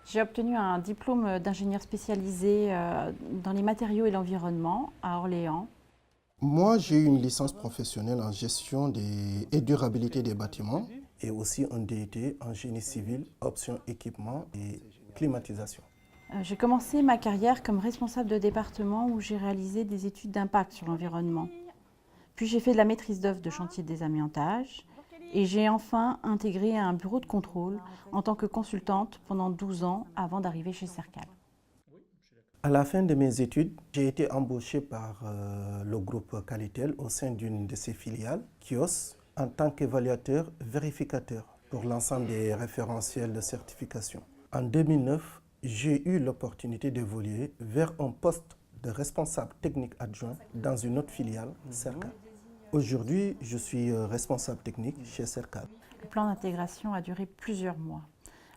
J'ai obtenu un diplôme d'ingénieur spécialisé dans les matériaux et l'environnement à Orléans. Moi, j'ai eu une licence professionnelle en gestion et durabilité des bâtiments et aussi un DET en génie civil, option équipement et climatisation. J'ai commencé ma carrière comme responsable de département où j'ai réalisé des études d'impact sur l'environnement. Puis j'ai fait de la maîtrise d'œuvre de chantier de désamiantage et j'ai enfin intégré un bureau de contrôle en tant que consultante pendant 12 ans avant d'arriver chez Sercal. À la fin de mes études, j'ai été embauché par le groupe Qualitel au sein d'une de ses filiales, Kios, en tant qu'évaluateur vérificateur pour l'ensemble des référentiels de certification. En 2009, j'ai eu l'opportunité d'évoluer vers un poste de responsable technique adjoint dans une autre filiale, Sercal. Aujourd'hui, je suis responsable technique chez Sercal. Le plan d'intégration a duré plusieurs mois.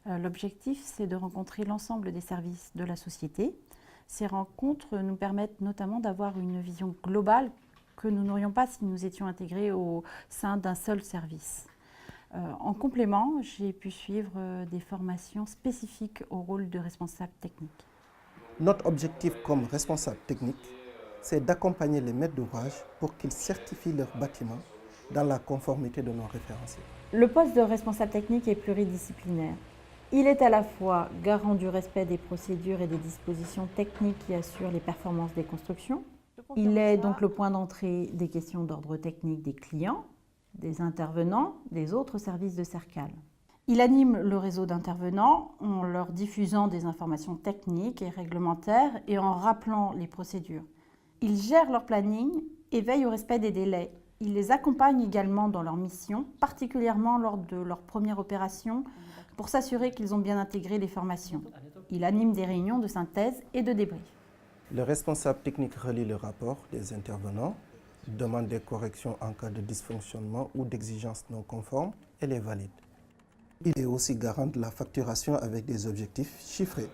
L'objectif, c'est de rencontrer l'ensemble des services de la société. Ces rencontres nous permettent notamment d'avoir une vision globale que nous n'aurions pas si nous étions intégrés au sein d'un seul service. En complément, j'ai pu suivre des formations spécifiques au rôle de responsable technique. Notre objectif comme responsable technique, c'est d'accompagner les maîtres d'ouvrage pour qu'ils certifient leurs bâtiments dans la conformité de nos référentiels. Le poste de responsable technique est pluridisciplinaire. Il est à la fois garant du respect des procédures et des dispositions techniques qui assurent les performances des constructions. Il est donc le point d'entrée des questions d'ordre technique des clients, des intervenants, des autres services de Sercal. Il anime le réseau d'intervenants en leur diffusant des informations techniques et réglementaires et en rappelant les procédures. Il gère leur planning et veille au respect des délais. Il les accompagne également dans leur mission, particulièrement lors de leur première opération, pour s'assurer qu'ils ont bien intégré les formations. Il anime des réunions de synthèse et de débrief. Le responsable technique relie le rapport des intervenants, demande des corrections en cas de dysfonctionnement ou d'exigence non conforme et les valide. Il est aussi garant de la facturation avec des objectifs chiffrés.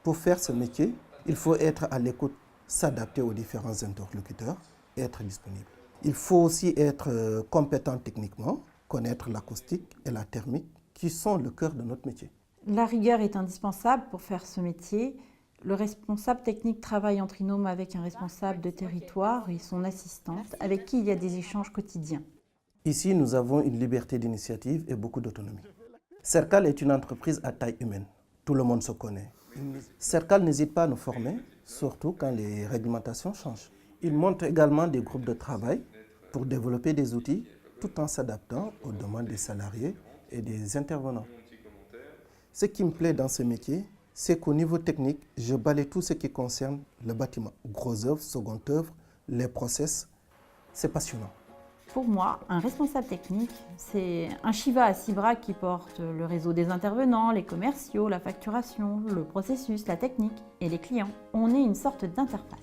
Pour faire ce métier, il faut être à l'écoute, s'adapter aux différents interlocuteurs et être disponible. Il faut aussi être compétent techniquement, connaître l'acoustique et la thermique, qui sont le cœur de notre métier. La rigueur est indispensable pour faire ce métier. Le responsable technique travaille en trinôme avec un responsable de territoire et son assistante, avec qui il y a des échanges quotidiens. Ici, nous avons une liberté d'initiative et beaucoup d'autonomie. Sercal est une entreprise à taille humaine. Tout le monde se connaît. Sercal n'hésite pas à nous former, surtout quand les réglementations changent. Il monte également des groupes de travail pour développer des outils tout en s'adaptant aux demandes des salariés et des intervenants. Ce qui me plaît dans ce métier, c'est qu'au niveau technique, je balaye tout ce qui concerne le bâtiment. Gros œuvre, second œuvre, les process, c'est passionnant. Pour moi, un responsable technique, c'est un Shiva à 6 bras qui porte le réseau des intervenants, les commerciaux, la facturation, le processus, la technique et les clients. On est une sorte d'interface.